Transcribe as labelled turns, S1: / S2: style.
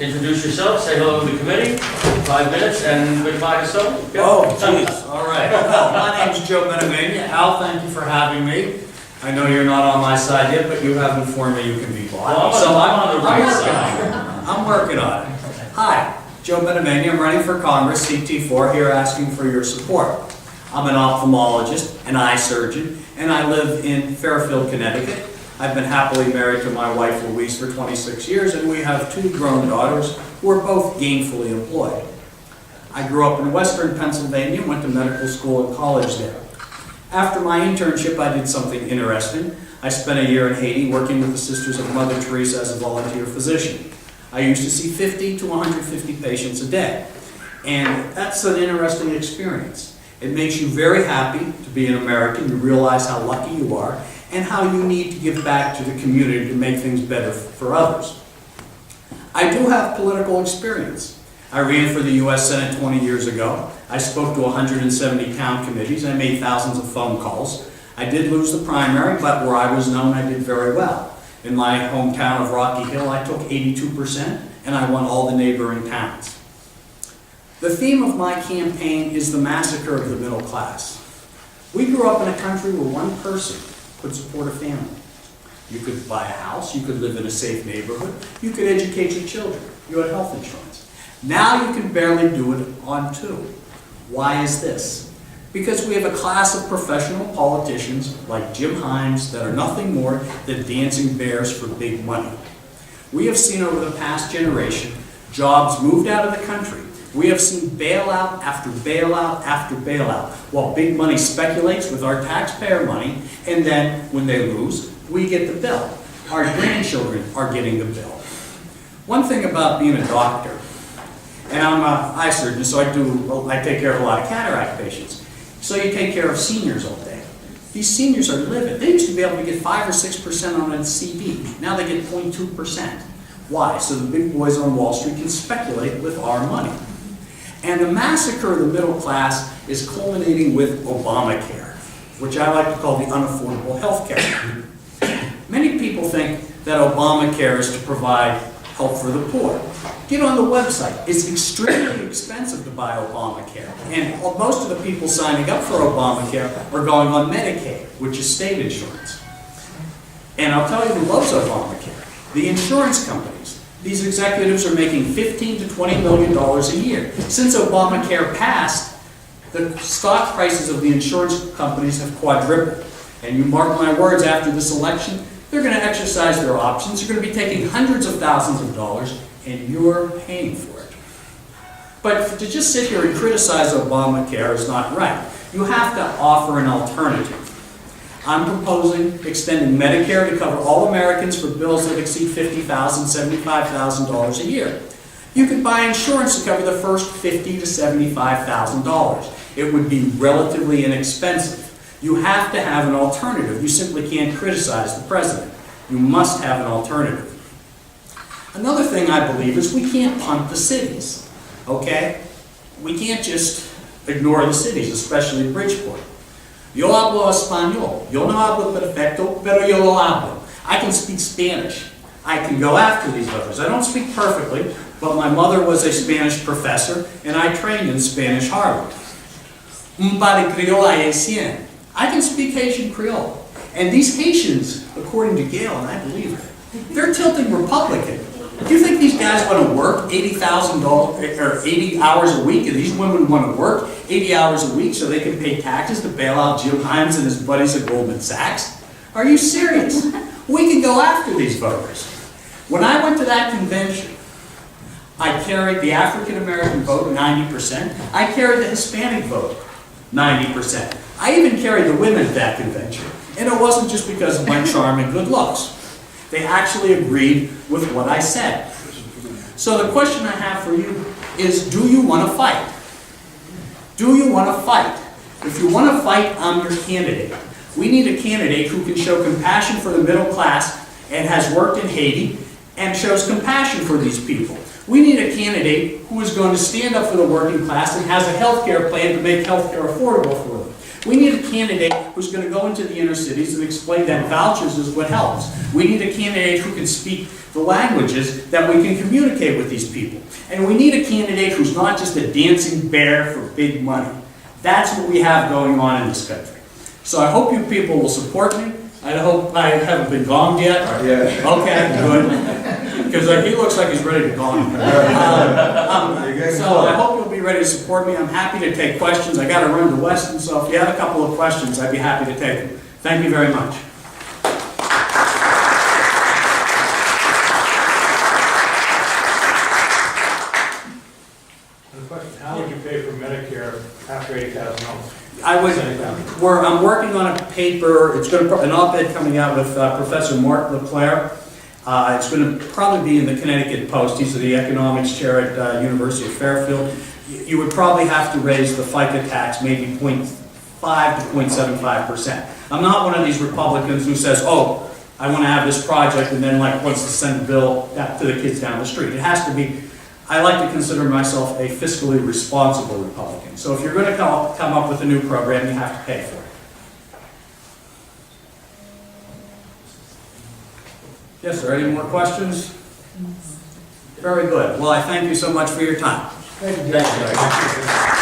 S1: Introduce yourself, say hello to the committee, 5 minutes, and goodbye to someone.
S2: Oh, jeez. All right. Well, my name's Joe Bentivegna. Al, thank you for having me. I know you're not on my side yet, but you have informed me you can be bought.
S1: Well,
S2: So
S1: I'm on the right
S2: working
S1: side.
S2: on it. I'm working on it. Hi, Joe Bentivegna. I'm running for Congress, CT4, here asking for your support. I'm an ophthalmologist, an eye surgeon, and I live in Fairfield, Connecticut. I've been happily married to my wife, Louise, for 26 years, and we have 2 grown daughters who are both gainfully employed. I grew up in Western Pennsylvania, went to medical school and college there. After my internship, I did something interesting. I spent a year in Haiti working with the Sisters of Mother Teresa as a volunteer physician. I used to see 50 to 150 patients a day, and that's an interesting experience. It makes you very happy to be an American. You realize how lucky you are and how you need to give back to the community to make things better for others. I do have political experience. I ran for the U.S. Senate 20 years ago. I spoke to 170 town committees. I made thousands of phone calls. I did lose the primary, but where I was known, I did very well. In my hometown of Rocky Hill, I took 82%, and I won all the neighboring towns. The theme of my campaign is the massacre of the middle class. We grew up in a country where one person could support a family. You could buy a house, you could live in a safe neighborhood, you could educate your children, you had health insurance. Now you can barely do it on 2. Why is this? Because we have a class of professional politicians like Jim Himes that are nothing more than dancing bears for big money. We have seen over the past generation jobs moved out of the country. We have seen bailout after bailout after bailout, while big money speculates with our taxpayer money, and then when they lose, we get the bill. Our grandchildren are getting the bill. One thing about being a doctor, and I'm an eye surgeon, so I take care of a lot of cataract patients. So you take care of seniors all day. These seniors are livid. They used to be able to get 5 or 6% on a CB. Now they get 0.2%. Why? So the big boys on Wall Street can speculate with our money. And the massacre of the middle class is culminating with Obamacare, which I like to call the unaffordable health care. Many people think that Obamacare is to provide help for the poor. Get on the website. It's extremely expensive to buy Obamacare. And most of the people signing up for Obamacare are going on Medicaid, which is state insurance. And I'll tell you who loves Obamacare. The insurance companies. These executives are making $15 to $20 million a year. Since Obamacare passed, the stock prices of the insurance companies have quadrupled. And you mark my words, after this election, they're going to exercise their options. They're going to be taking hundreds of thousands of dollars, and you're paying for it. But to just sit here and criticize Obamacare is not right. You have to offer an alternative. I'm proposing extending Medicare to cover all Americans for bills that exceed $50,000, $75,000 a year. You could buy insurance to cover the first $50,000 to $75,000. It would be relatively inexpensive. You have to have an alternative. You simply can't criticize the president. You must have an alternative. Another thing I believe is we can't punt the cities, okay? We can't just ignore the cities, especially Bridgeport. Yo hablo español. Yo no hablo perfecto, pero yo lo hablo. I can speak Spanish. I can go after these voters. I don't speak perfectly, but my mother was a Spanish professor, and I trained in Spanish Harvard. Un par de criolla haitienne. I can speak Haitian Creole. And these Haitians, according to Gail, and I believe her, they're tilting Republican. Do you think these guys want to work $80,000 or 80 hours a week, and these women want to work 80 hours a week so they can pay taxes to bail out Jim Himes and his buddies at Goldman Sachs? Are you serious? We can go after these voters. When I went to that convention, I carried the African American vote 90%. I carried the Hispanic vote 90%. I even carried the women at that convention. And it wasn't just because of my charm and good looks. They actually agreed with what I said. So the question I have for you is, do you want to fight? Do you want to fight? If you want to fight, I'm your candidate. We need a candidate who can show compassion for the middle class and has worked in Haiti and shows compassion for these people. We need a candidate who is going to stand up for the working class and has a health care plan to make health care affordable for them. We need a candidate who's going to go into the inner cities and explain that vouchers is what helps. We need a candidate who can speak the languages that we can communicate with these people. And we need a candidate who's not just a dancing bear for big money. That's what we have going on in this country. So I hope you people will support me. I hope I haven't been gonged yet.
S3: Yeah.
S2: Okay, good. Because he looks like he's ready to gong. So I hope you'll be ready to support me. I'm happy to take questions. I got to run to Weston, so if you have a couple of questions, I'd be happy to take them. Thank you very much.
S4: How would you pay for Medicare after $80,000?
S2: I'm working on a paper. It's going to an op-ed coming out with Professor Mark LeClaire. It's going to probably be in the Connecticut Post. He's the economics chair at University of Fairfield. You would probably have to raise the FICA tax maybe 0.5 to 0.75%. I'm not one of these Republicans who says, "Oh, I want to have this project," and then wants to send a bill to the kids down the street. It has to be. I like to consider myself a fiscally responsible Republican. So if you're going to come up with a new program, you have to pay for it. Yes, sir. Any more questions? Very good. Well, I thank you so much for your time.
S1: Thank you.